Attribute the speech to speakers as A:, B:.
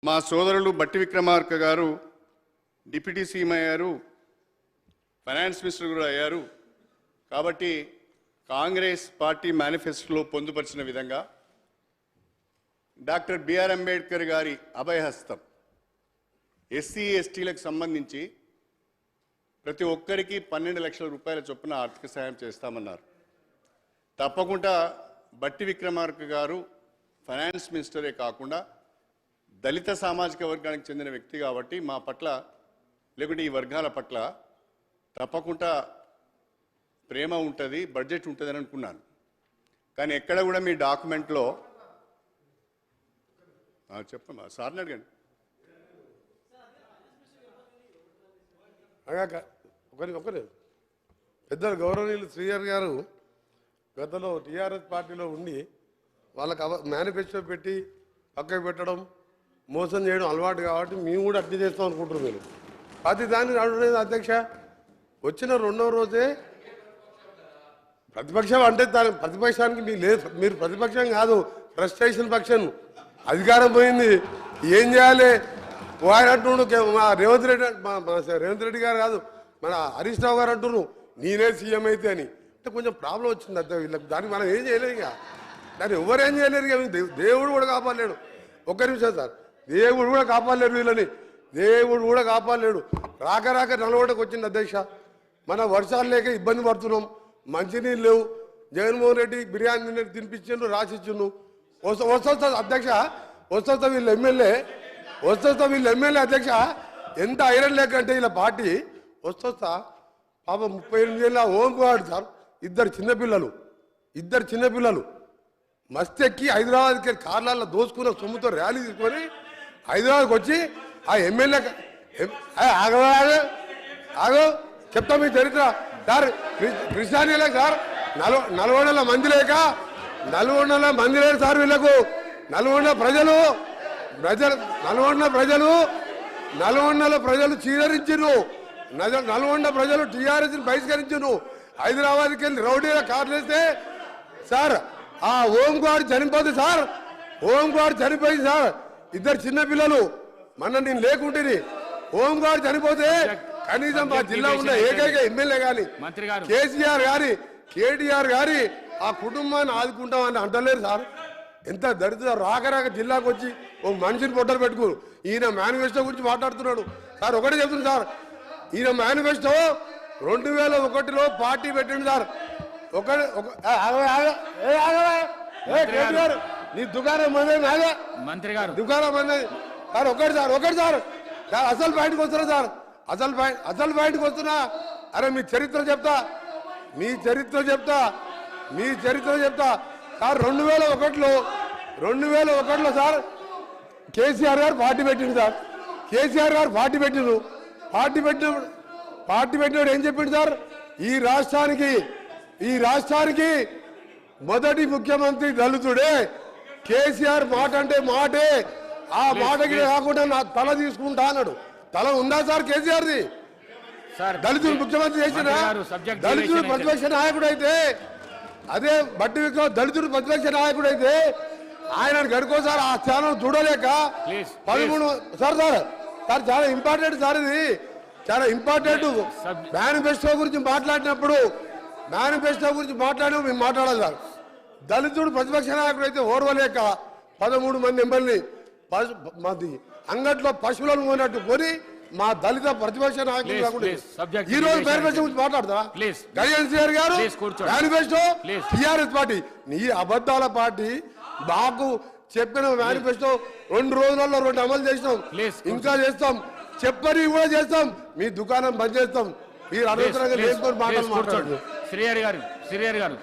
A: మా సోదరులు బట్టి విక్రమార్క గారు డిప్యూటీ సీఎం అయ్యారు, ఫైనాన్స్ మినిస్టర్ కూడా అయ్యారు. కాబట్టి కాంగ్రెస్ పార్టీ మేనిఫెస్టోలో పొందుపరిచిన విధంగా డాక్టర్ బిఆర్ అంబేద్కర్ గారి అభయహస్తం ఎస్సీ ఎస్టీలకు సంబంధించి ప్రతి ఒక్కరికి 12 లక్షల రూపాయల చొప్పున ఆర్థిక సాయం చేస్తామన్నారు. తప్పకుండా బట్టి విక్రమార్క గారు ఫైనాన్స్ మినిస్టరే కాకుండా దళిత సామాజిక వర్గానికి చెందిన వ్యక్తి కాబట్టి మా పట్ల లేకుంటే ఈ వర్గాల పట్ల తప్పకుండా ప్రేమ ఉంటుంది, బడ్జెట్ ఉంటుందని అనుకున్నాను. కానీ ఎక్కడ కూడా మీ డాక్యుమెంట్లో చెప్పమ్మా, సార్ని అడగండి.
B: ఒకరు పెద్దలు గౌరవనీయులు శ్రీహరి గారు గతంలో టీఆర్ఎస్ పార్టీలో ఉండి వాళ్ళకి మేనిఫెస్టో పెట్టి పక్కకు పెట్టడం, మోసం చేయడం అలవాటు కాబట్టి మేము కూడా అట్లా చేస్తాం అనుకుంటున్నాం. మీరు ప్రతి దాన్ని అడగలేదు అధ్యక్ష. వచ్చిన రెండవ రోజే ప్రతిపక్షం అంటే దాని ప్రతిపక్షానికి మీరు ప్రతిపక్షం కాదు, ఫ్రస్ట్రేషన్ పక్షం. అధికారం పోయింది, ఏం చేయాలి? ఆయన అంటున్నాడు మా రేవంత్ రెడ్డి గారు కాదు, మన హరీష్ రావు గారు అంటున్నారు నేనే సీఎం అయితే అని. అంటే కొంచెం ప్రాబ్లం వచ్చింది అదే వీళ్ళకి. దానికి మనం ఏం చేయలేరు, ఇక దాన్ని ఎవరేం చేయలేరు. ఇక దేవుడు కూడా కాపాడలేడు. ఒక్క నిమిషం సార్, దేవుడు కూడా కాపాడలేడు వీళ్ళని, దేవుడు కూడా కాపాడలేడు. రాక రాక నలవటకు వచ్చింది అధ్యక్ష. మన వర్షాలు లేక ఇబ్బంది పడుతున్నాం, మంచినీళ్ళు లేవు. జగన్మోహన్ రెడ్డి బిర్యానీ తినిపించిండు, రాసిచ్చిండు. వస్తా అధ్యక్ష, వస్తా వీళ్ళు ఎమ్మెల్యే అధ్యక్ష. ఎంత ఐరన్ లేక అంటే వీళ్ళ పార్టీ వస్తా పాప 38 ఏళ్ళ ఓంకువాడు సార్. ఇద్దరు చిన్నపిల్లలు మస్తెక్కి హైదరాబాద్కి కార్లలో దోసుకున్న సొమ్ముతో ర్యాలీ తీసుకొని హైదరాబాద్కి వచ్చి ఆ ఎమ్మెల్యే ఆగో చెప్తా మీ చరిత్ర సార్. కృష్ణానీలే సార్, 400 మంది లేక 400 మంది లేరు సార్ వీళ్ళకు. 400 ప్రజలు చీదరించారు, 400 ప్రజలు టీఆర్ఎస్ని బహిష్కరించారు. హైదరాబాద్కి వెళ్ళి రౌడీల కార్లు వేస్తే సార్ ఆ ఓంగాడు చనిపోతుంది సార్. ఓంగాడు చనిపోయింది సార్. ఇద్దరు చిన్నపిల్లలు మొన్న నేను లేకుంటే ఓంగాడు చనిపోతే కనీసం మా జిల్లా ఉన్న ఏకైక ఎమ్మెల్యే కానీ కేసీఆర్ గారి కేటీఆర్ గారి ఆ కుటుంబాన్ని ఆదుకుంటామని అంటలేరు సార్. ఎంత దరిద్ర రాక జిల్లాకు వచ్చి ఒక మనిషిని పొట్టలు పెట్టుకోరు. ఈయన మేనిఫెస్టో గురించి మాట్లాడుతున్నాడు సార్. ఒకటే చెప్తుంది సార్, ఈయన మేనిఫెస్టో 2001లో పార్టీ పెట్టింది సార్. నీ దుకాణం మంది మంత్రి గారు దుకాణం మంది సార్. ఒకటి సార్ అసలు పాయింట్కి వస్తున్నా సార్. అసలు పాయింట్కి వస్తున్నా. అరే మీ చరిత్ర చెప్తా సార్. 2001లో సార్ కేసీఆర్ గారు పార్టీ పెట్టిండు సార్. పార్టీ పెట్టినప్పుడు ఏం చెప్పిండు సార్? ఈ రాష్ట్రానికి మొదటి ముఖ్యమంత్రి దళితుడే. కేసీఆర్ మాట అంటే మాటే, ఆ మాటకి కాకుండా నా తల తీసుకుంటా అన్నాడు. తల ఉందా సార్ కేసీఆర్ది? దళితుడు ముఖ్యమంత్రి చేసిన దళితుడు ప్రతిపక్ష నాయకుడు అయితే, అదే బట్టి విక్రమ్ దళితుడు ప్రతిపక్ష నాయకుడు అయితే ఆయన గడుకోసారి ఆ స్థానం చూడలేక 13 సార్ చాలా ఇంపార్టెంట్ సార్. ఇది చాలా ఇంపార్టెంట్. మేనిఫెస్టో గురించి మాట్లాడినప్పుడు మేము మాట్లాడాలి సార్. దళితుడు ప్రతిపక్ష నాయకుడు అయితే ఓర్వలేక 13 మంది ఎమ్మెల్యేని అంగట్లో పశువులను పోయినట్టు కొని మా దళిత ప్రతిపక్ష నాయకులు ఈ రోజు మేనిఫెస్టో గురించి మాట్లాడతా గజేంద్ర గారు. మేనిఫెస్టో టీఆర్ఎస్ పార్టీ నీ అబద్ధాల పార్టీ. మాకు చెప్పిన మేనిఫెస్టో 2 రోజులలో 2 అమలు చేసినాం, ఇంకా చేస్తాం, చెప్పని కూడా చేస్తాం. మీ దుకాణం బంద్ చేస్తాం. మీరు అనవసరంగా మాట్లాడుతున్నారు.
C: శ్రీహరి గారు